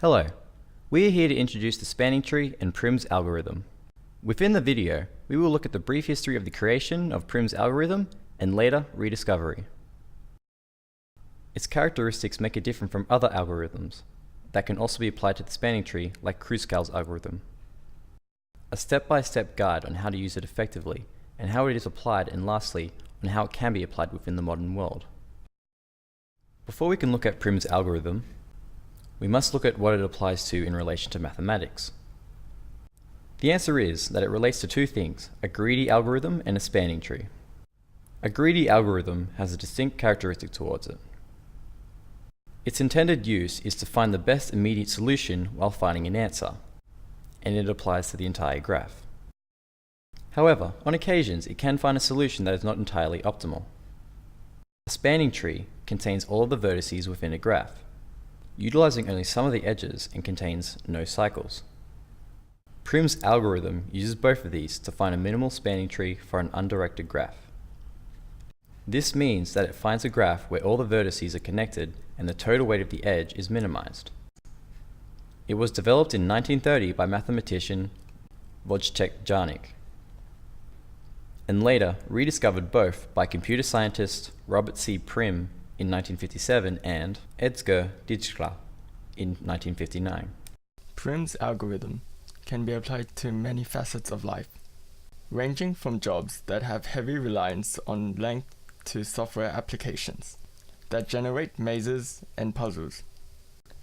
Hello, we are here to introduce the spanning tree and Prim's algorithm. Within the video, we will look at the brief history of the creation of Prim's algorithm and later rediscovery. Its characteristics make it different from other algorithms that can also be applied to the spanning tree, like Kruskal's algorithm. A step-by-step guide on how to use it effectively and how it is applied, and lastly, on how it can be applied within the modern world. Before we can look at Prim's algorithm, we must look at what it applies to in relation to mathematics. The answer is that it relates to two things, a greedy algorithm and a spanning tree. A greedy algorithm has a distinct characteristic towards it. Its intended use is to find the best immediate solution while finding an answer, and it applies to the entire graph. However, on occasions it can find a solution that is not entirely optimal. A spanning tree contains all of the vertices within a graph, utilizing only some of the edges, and contains no cycles. Prim's algorithm uses both of these to find a minimal spanning tree for an undirected graph. This means that it finds a graph where all the vertices are connected and the total weight of the edge is minimized. It was developed in 1930 by mathematician Wojciech Jarnik, and later rediscovered both by computer scientist Robert C. Prim in 1957 and Edgar Dijkstra in 1959. Prim's algorithm can be applied to many facets of life, ranging from jobs that have heavy reliance on length to software applications that generate mazes and puzzles.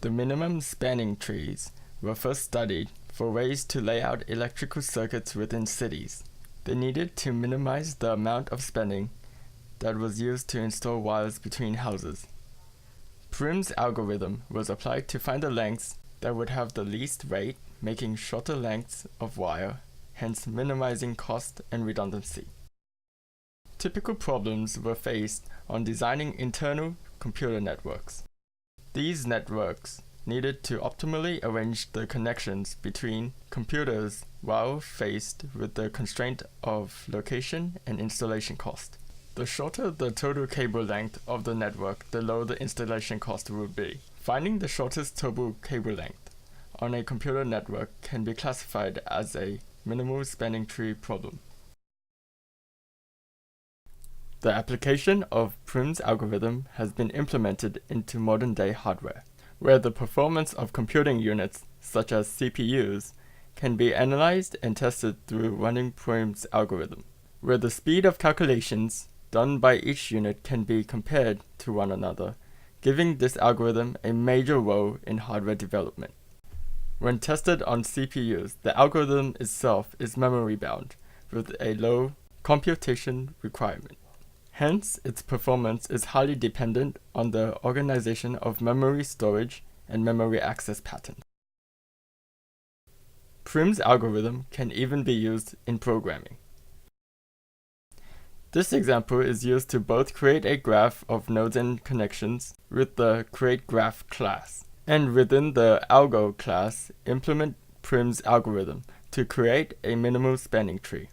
The minimum spanning trees were first studied for ways to lay out electrical circuits within cities. They needed to minimize the amount of spanning that was used to install wires between houses. Prim's algorithm was applied to find the lengths that would have the least rate, making shorter lengths of wire, hence minimizing cost and redundancy. Typical problems were faced on designing internal computer networks. These networks needed to optimally arrange the connections between computers while faced with the constraint of location and installation cost. The shorter the total cable length of the network, the lower the installation cost would be. Finding the shortest total cable length on a computer network can be classified as a minimal spanning tree problem. The application of Prim's algorithm has been implemented into modern-day hardware, where the performance of computing units, such as CPUs, can be analyzed and tested through running Prim's algorithm, where the speed of calculations done by each unit can be compared to one another, giving this algorithm a major role in hardware development. When tested on CPUs, the algorithm itself is memory-bound, with a low computation requirement. Hence, its performance is highly dependent on the organization of memory storage and memory access patterns. Prim's algorithm can even be used in programming. This example is used to both create a graph of nodes and connections with the createGraph class, and within the algo class, implement Prim's algorithm to create a minimal spanning tree.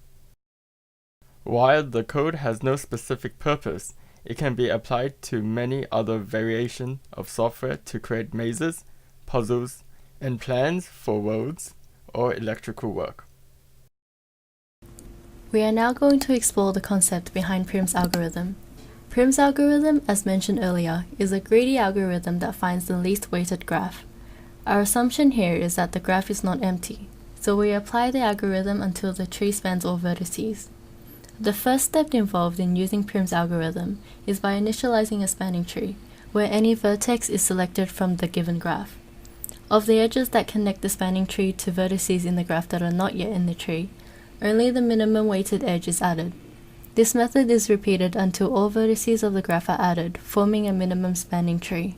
While the code has no specific purpose, it can be applied to many other variations of software to create mazes, puzzles, and plans for roads or electrical work. We are now going to explore the concept behind Prim's algorithm. Prim's algorithm, as mentioned earlier, is a greedy algorithm that finds the least weighted graph. Our assumption here is that the graph is not empty, so we apply the algorithm until the tree spans all vertices. The first step involved in using Prim's algorithm is by initializing a spanning tree, where any vertex is selected from the given graph. Of the edges that connect the spanning tree to vertices in the graph that are not yet in the tree, only the minimum weighted edge is added. This method is repeated until all vertices of the graph are added, forming a minimum spanning tree.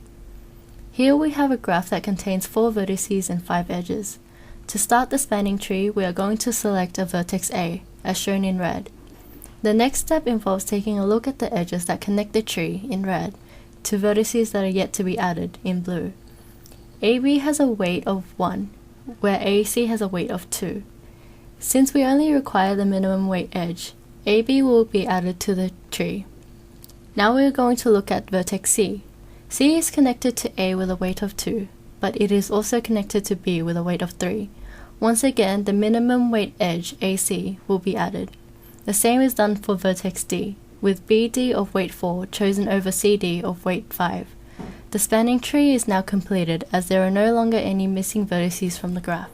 Here we have a graph that contains 4 vertices and 5 edges. To start the spanning tree, we are going to select a vertex A, as shown in red. The next step involves taking a look at the edges that connect the tree, in red, to vertices that are yet to be added, in blue. AB has a weight of 1, where AC has a weight of 2. Since we only require the minimum weight edge, AB will be added to the tree. Now we are going to look at vertex C. C is connected to A with a weight of 2. but it is also connected to B with a weight of 3. Once again, the minimum weight edge, AC, will be added. The same is done for vertex D, with BD of weight 4 chosen over CD of weight 5. The spanning tree is now completed as there are no longer any missing vertices from the graph.